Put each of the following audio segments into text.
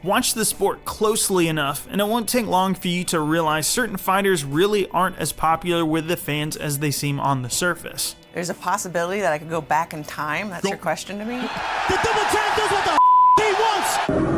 Watch the sport closely enough, and it won't take long for you to realize certain fighters really aren't as popular with the fans as they seem on the surface. There's a possibility that I could go back in time? That's your question to me? The double tap does what the he wants!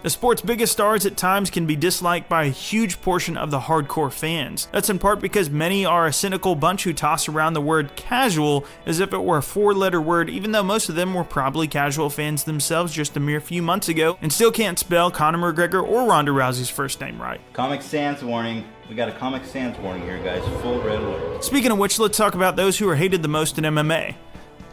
The sport's biggest stars at times can be disliked by a huge portion of the hardcore fans. That's in part because many are a cynical bunch who toss around the word casual as if it were a 4-letter word, even though most of them were probably casual fans themselves just a mere few months ago and still can't spell Conor McGregor or Ronda Rousey's first name right. Comic Sans warning. We got a Comic Sans warning here, guys. Full red alert. Speaking of which, let's talk about those who are hated the most in MMA.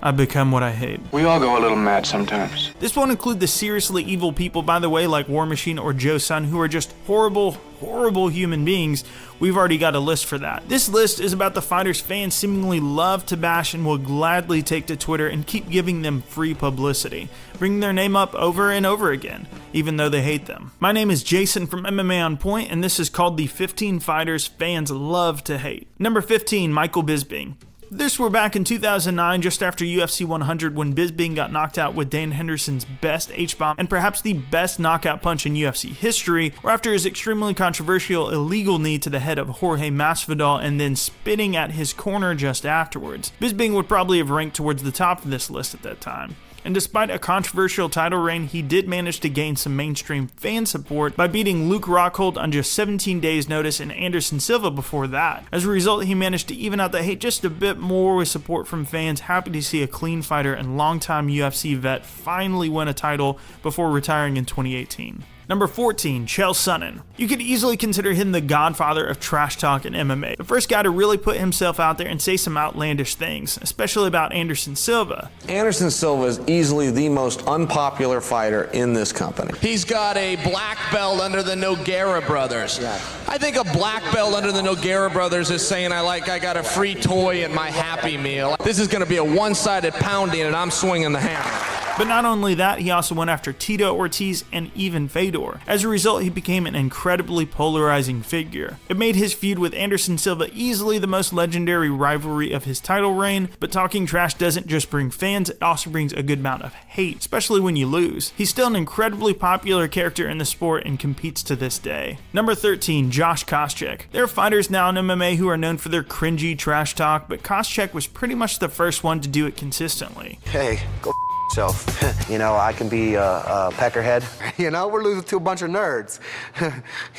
I've become what I hate. We all go a little mad sometimes. This won't include the seriously evil people, by the way, like War Machine or Joe Sun, who are just horrible, horrible human beings. We've already got a list for that. This list is about the fighters fans seemingly love to bash and will gladly take to Twitter and keep giving them free publicity, bringing their name up over and over again, even though they hate them. My name is Jason from MMA On Point, and this is called the 15 Fighters Fans Love to Hate. Number 15, Michael Bisping. This were back in 2009, just after UFC 100, when Bisping got knocked out with Dan Henderson's best H-bomb and perhaps the best knockout punch in UFC history, or after his extremely controversial illegal knee to the head of Jorge Masvidal and then spitting at his corner just afterwards. Bisping would probably have ranked towards the top of this list at that time. And despite a controversial title reign, he did manage to gain some mainstream fan support by beating Luke Rockhold on just 17 days notice and Anderson Silva before that. As a result, he managed to even out the hate just a bit more with support from fans happy to see a clean fighter and longtime UFC vet finally win a title before retiring in 2018. Number 14, Chael Sonnen. You could easily consider him the godfather of trash talk in MMA. The first guy to really put himself out there and say some outlandish things, especially about Anderson Silva. Anderson Silva is easily the most unpopular fighter in this company. He's got a black belt under the Nogueira brothers. Yeah. I think a black belt under the Nogueira brothers is saying I got a free toy in my Happy Meal. This is going to be a one-sided pounding and I'm swinging the hammer. But not only that, he also went after Tito Ortiz and even Fedor. As a result, he became an incredibly polarizing figure. It made his feud with Anderson Silva easily the most legendary rivalry of his title reign, but talking trash doesn't just bring fans, it also brings a good amount of hate, especially when you lose. He's still an incredibly popular character in the sport and competes to this day. Number 13, Josh Koscheck. There are fighters now in MMA who are known for their cringy trash talk, but Koscheck was pretty much the first one to do it consistently. Hey, go yourself. You know, I can be a peckerhead. You know, we're losing to a bunch of nerds.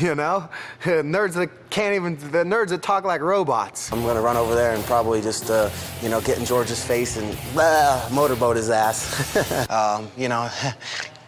You know, nerds that talk like robots. I'm gonna run over there and probably just, you know, get in George's face and motorboat his ass. You know,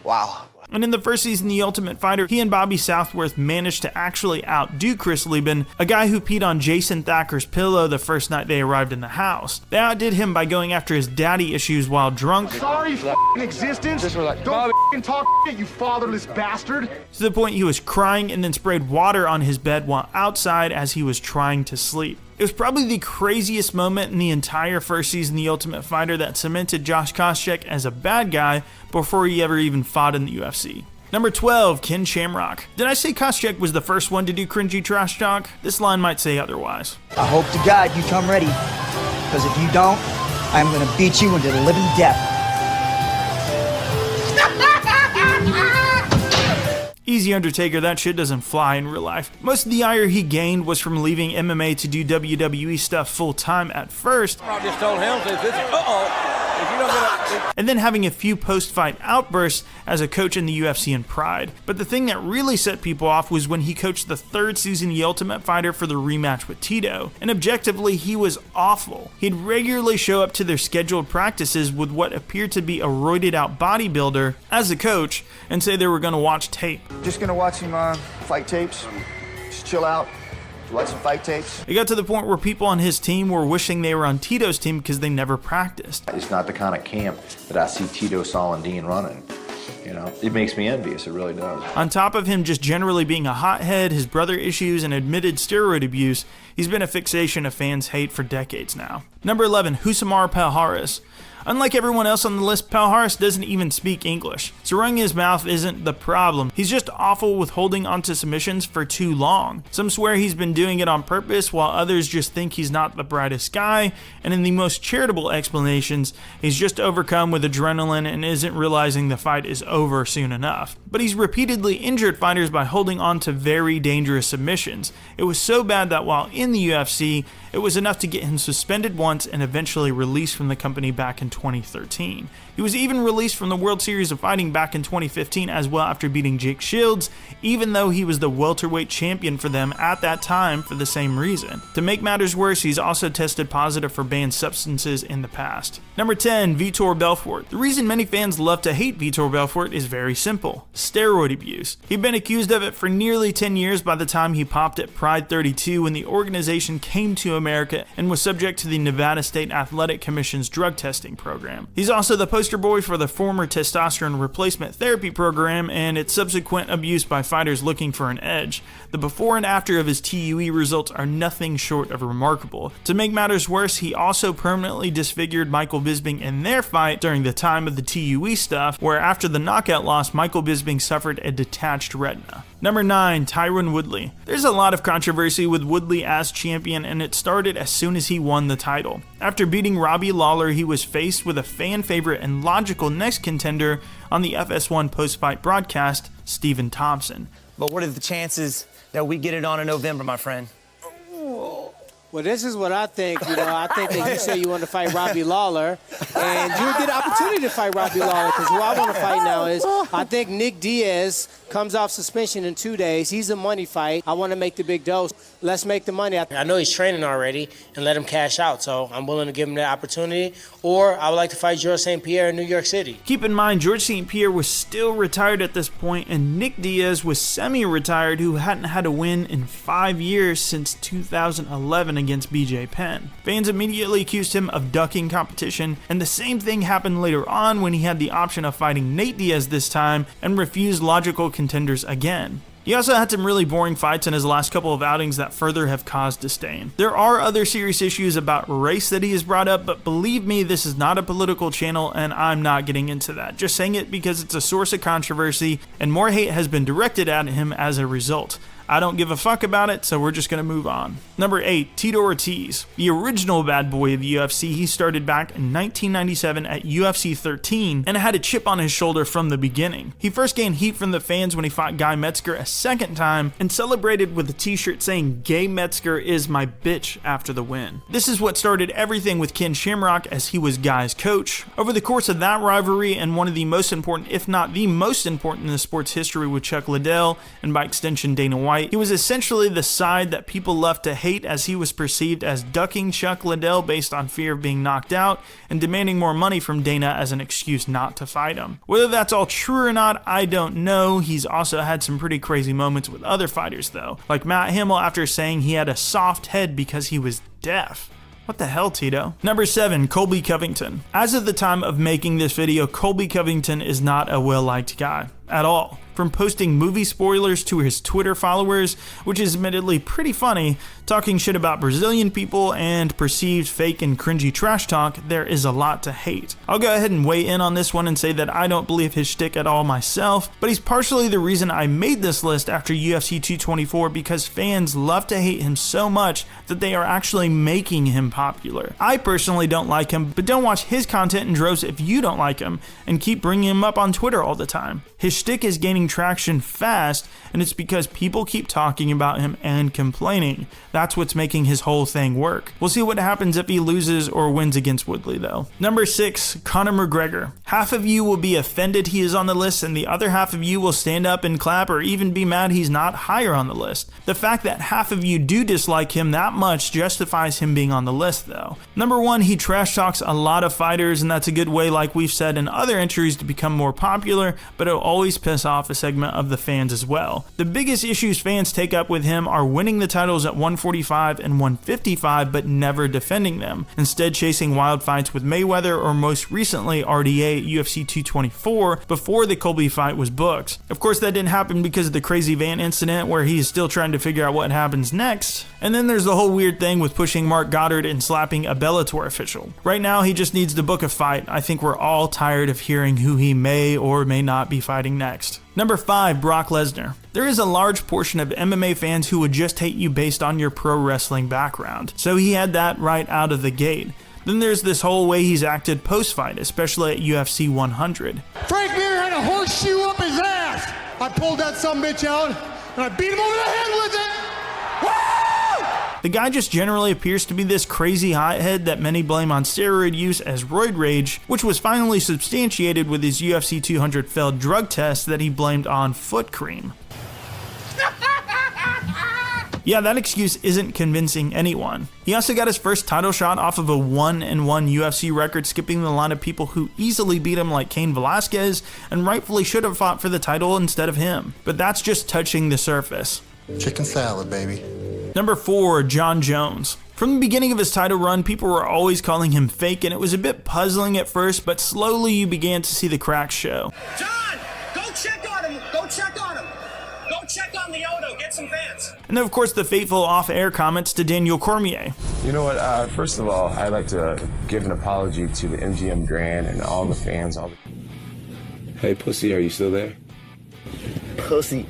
wow. And in the first season of The Ultimate Fighter, he and Bobby Southworth managed to actually outdo Chris Lieben, a guy who peed on Jason Thacker's pillow the first night they arrived in the house. They outdid him by going after his daddy issues while drunk. Sorry, f***ing existence. Don't f***ing talk shit, you fatherless bastard. To the point he was crying and then sprayed water on his bed while outside as he was trying to sleep. It was probably the craziest moment in the entire first season of The Ultimate Fighter that cemented Josh Koscheck as a bad guy before he ever even fought in the UFC. Number 12, Ken Shamrock. Did I say Koscheck was the first one to do cringy trash talk? This line might say otherwise. I hope to God you come ready, because if you don't, I'm going to beat you into the living death. Easy, Undertaker, that shit doesn't fly in real life. Most of the ire he gained was from leaving MMA to do WWE stuff full-time at first, I just told him, if you don't get and then having a few post-fight outbursts as a coach in the UFC and Pride. But the thing that really set people off was when he coached the third season of The Ultimate Fighter for the rematch with Tito, and objectively, he was awful. He'd regularly show up to their scheduled practices with what appeared to be a roided-out bodybuilder as a coach and say they were going to watch tape. Just gonna watch some fight tapes. Just chill out. Watch some fight tapes. It got to the point where people on his team were wishing they were on Tito's team because they never practiced. It's not the kind of camp that I see Tito Solandine running. You know, it makes me envious, it really does. On top of him just generally being a hothead, his brother issues, and admitted steroid abuse, he's been a fixation of fans' hate for decades now. Number 11, Husamar Palhares. Unlike everyone else on the list, Palhares doesn't even speak English, so running his mouth isn't the problem. He's just awful with holding onto submissions for too long. Some swear he's been doing it on purpose, while others just think he's not the brightest guy, and in the most charitable explanations, he's just overcome with adrenaline and isn't realizing the fight is over soon enough. But he's repeatedly injured fighters by holding on to very dangerous submissions. It was so bad that while in the UFC, it was enough to get him suspended once and eventually released from the company back in 2013. He was even released from the World Series of Fighting back in 2015 as well after beating Jake Shields, even though he was the welterweight champion for them at that time for the same reason. To make matters worse, he's also tested positive for banned substances in the past. Number 10, Vitor Belfort. The reason many fans love to hate Vitor Belfort is very simple: steroid abuse. He'd been accused of it for nearly 10 years by the time he popped at Pride 32 when the organization came to America and was subject to the Nevada State Athletic Commission's drug testing program. He's also the poster boy for the former testosterone replacement therapy program and its subsequent abuse by fighters looking for an edge. The before and after of his TUE results are nothing short of remarkable. To make matters worse, he also permanently disfigured Michael Bisping in their fight during the time of the TUE stuff, where after the knockout loss, Michael Bisping suffered a detached retina. Number 9, Tyron Woodley. There's a lot of controversy with Woodley as champion, and it started as soon as he won the title. After beating Robbie Lawler, he was faced with a fan favorite and logical next contender on the FS1 post-fight broadcast, Stephen Thompson. But what are the chances that we get it on in November, my friend? Well, this is what I think. I think that you say you want to fight Robbie Lawler, and you'll get an opportunity to fight Robbie Lawler, because who I want to fight now is, I think Nick Diaz comes off suspension in 2 days. He's a money fight. I want to make the big dose. Let's make the money. I know he's training already, and let him cash out, so I'm willing to give him that opportunity. Or I would like to fight George St. Pierre in New York City. Keep in mind, George St. Pierre was still retired at this point, and Nick Diaz was semi-retired, who hadn't had a win in 5 years since 2011 against BJ Penn. Fans immediately accused him of ducking competition, and the same thing happened later on when he had the option of fighting Nate Diaz this time and refused logical contenders again. He also had some really boring fights in his last couple of outings that further have caused disdain. There are other serious issues about race that he has brought up, but believe me, this is not a political channel and I'm not getting into that. Just saying it because it's a source of controversy and more hate has been directed at him as a result. I don't give a fuck about it, so we're just going to move on. Number 8, Tito Ortiz. The original bad boy of the UFC, he started back in 1997 at UFC 13 and had a chip on his shoulder from the beginning. He first gained heat from the fans when he fought Guy Metzger a second time and celebrated with a t-shirt saying "Gay Metzger is my bitch" after the win. This is what started everything with Ken Shamrock, as he was Guy's coach. Over the course of that rivalry and one of the most important, if not the most important in the sport's history with Chuck Liddell and by extension Dana White, he was essentially the side that people love to hate, as he was perceived as ducking Chuck Liddell based on fear of being knocked out and demanding more money from Dana as an excuse not to fight him. Whether that's all true or not, I don't know. He's also had some pretty crazy moments with other fighters though, like Matt Hamill after saying he had a soft head because he was deaf. What the hell, Tito? Number 7, Colby Covington. As of the time of making this video, Colby Covington is not a well-liked guy at all. From posting movie spoilers to his Twitter followers, which is admittedly pretty funny, talking shit about Brazilian people, and perceived fake and cringy trash talk, there is a lot to hate. I'll go ahead and weigh in on this one and say that I don't believe his shtick at all myself, but he's partially the reason I made this list after UFC 224, because fans love to hate him so much that they are actually making him popular. I personally don't like him, but don't watch his content in droves if you don't like him, and keep bringing him up on Twitter all the time. His shtick is gaining traction fast, and it's because people keep talking about him and complaining. That's what's making his whole thing work. We'll see what happens if he loses or wins against Woodley though. Number 6, Conor McGregor. Half of you will be offended he is on the list, and the other half of you will stand up and clap or even be mad he's not higher on the list. The fact that half of you do dislike him that much justifies him being on the list though. Number 1, he trash talks a lot of fighters, and that's a good way, like we've said in other entries, to become more popular, but it'll always piss off a a segment of the fans as well. The biggest issues fans take up with him are winning the titles at 145 and 155 but never defending them, instead chasing wild fights with Mayweather or most recently RDA at UFC 224 before the Colby fight was booked. Of course that didn't happen because of the Crazy Van incident where he is still trying to figure out what happens next. And then there's the whole weird thing with pushing Mark Goddard and slapping a Bellator official. Right now he just needs to book a fight. I think we're all tired of hearing who he may or may not be fighting next. Number 5, Brock Lesnar. There is a large portion of MMA fans who would just hate you based on your pro wrestling background, so he had that right out of the gate. Then there's this whole way he's acted post-fight, especially at UFC 100. Frank Mir had a horseshoe up his ass. I pulled that sumbitch out and I beat him over the head with it. Woo! The guy just generally appears to be this crazy hothead that many blame on steroid use as roid rage, which was finally substantiated with his UFC 200 failed drug test that he blamed on foot cream. Yeah, that excuse isn't convincing anyone. He also got his first title shot off of a 1-1 UFC record, skipping the line of people who easily beat him like Cain Velasquez and rightfully should have fought for the title instead of him. But that's just touching the surface. Chicken salad, baby. Number 4, Jon Jones. From the beginning of his title run, people were always calling him fake, and it was a bit puzzling at first, but slowly you began to see the cracks show. John, go check on him. Go check on him. Go check on Leoto. Get some fans. And then, of course, the fateful off-air comments to Daniel Cormier. You know what? First of all, I'd like to give an apology to the MGM Grand and all the fans. Hey, pussy, are you still there? Pussy.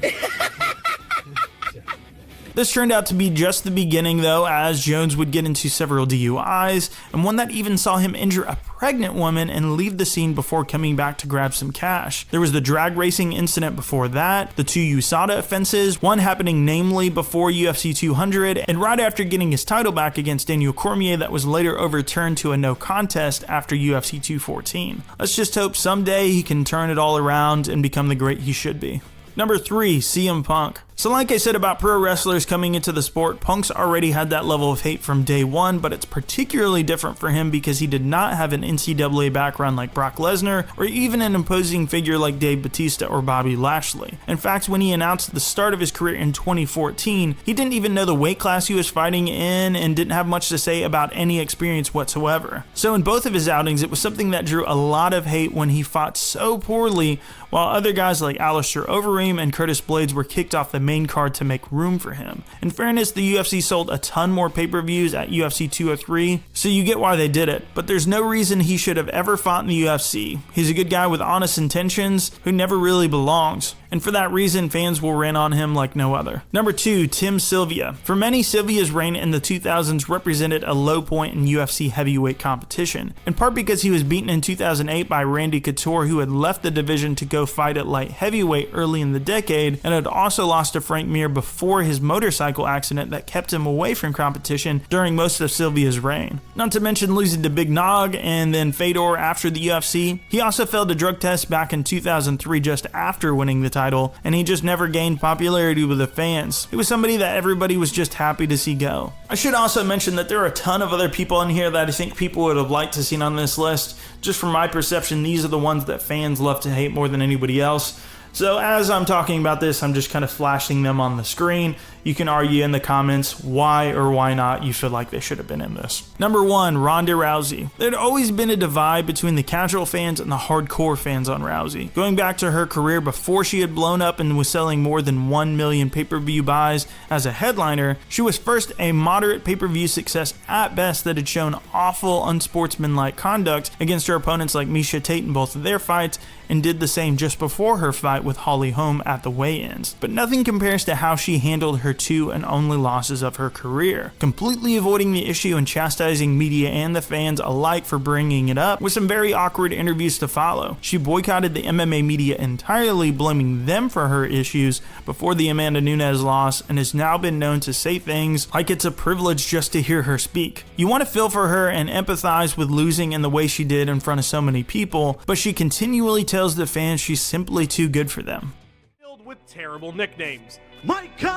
This turned out to be just the beginning though, as Jones would get into several DUIs, and one that even saw him injure a pregnant woman and leave the scene before coming back to grab some cash. There was the drag racing incident before that, the 2 USADA offenses, one happening namely before UFC 200, and right after getting his title back against Daniel Cormier that was later overturned to a no contest after UFC 214. Let's just hope someday he can turn it all around and become the great he should be. Number 3, CM Punk. So like I said about pro wrestlers coming into the sport, Punk's already had that level of hate from day one, but it's particularly different for him because he did not have an NCAA background like Brock Lesnar, or even an imposing figure like Dave Bautista or Bobby Lashley. In fact, when he announced the start of his career in 2014, he didn't even know the weight class he was fighting in and didn't have much to say about any experience whatsoever. So in both of his outings, it was something that drew a lot of hate when he fought so poorly, while other guys like Alistair Overeem and Curtis Blades were kicked off the main card to make room for him. In fairness, the UFC sold a ton more pay-per-views at UFC 203, so you get why they did it, but there's no reason he should have ever fought in the UFC. He's a good guy with honest intentions who never really belongs, and for that reason, fans will rain on him like no other. Number 2, Tim Sylvia. For many, Sylvia's reign in the 2000s represented a low point in UFC heavyweight competition, in part because he was beaten in 2008 by Randy Couture, who had left the division to go fight at light heavyweight early in the decade, and had also lost to Frank Mir before his motorcycle accident that kept him away from competition during most of Sylvia's reign. Not to mention losing to Big Nog and then Fedor after the UFC. He also failed a drug test back in 2003 just after winning the title, and he just never gained popularity with the fans. He was somebody that everybody was just happy to see go. I should also mention that there are a ton of other people in here that I think people would have liked to see on this list. Just from my perception, these are the ones that fans love to hate more than anybody else. So as I'm talking about this, I'm just kind of flashing them on the screen. You can argue in the comments why or why not you feel like they should have been in this. Number 1, Ronda Rousey. There'd always been a divide between the casual fans and the hardcore fans on Rousey. Going back to her career before she had blown up and was selling more than 1 million pay-per-view buys as a headliner, she was first a moderate pay-per-view success at best that had shown awful unsportsmanlike conduct against her opponents like Miesha Tate in both of their fights, and did the same just before her fight with Holly Holm at the weigh-ins. But nothing compares to how she handled her 2 and only losses of her career, completely avoiding the issue and chastising media and the fans alike for bringing it up, with some very awkward interviews to follow. She boycotted the MMA media entirely, blaming them for her issues before the Amanda Nunes loss, and has now been known to say things like it's a privilege just to hear her speak. You want to feel for her and empathize with losing in the way she did in front of so many people, but she continually tells the fans she's simply too good for them. Filled with terrible nicknames. Michael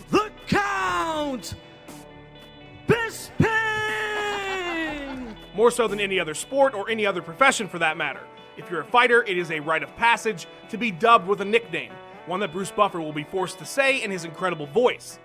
the Count Bisping! More so than any other sport or any other profession for that matter. If you're a fighter, it is a rite of passage to be dubbed with a nickname, one that Bruce Buffer will be forced to say in his incredible voice.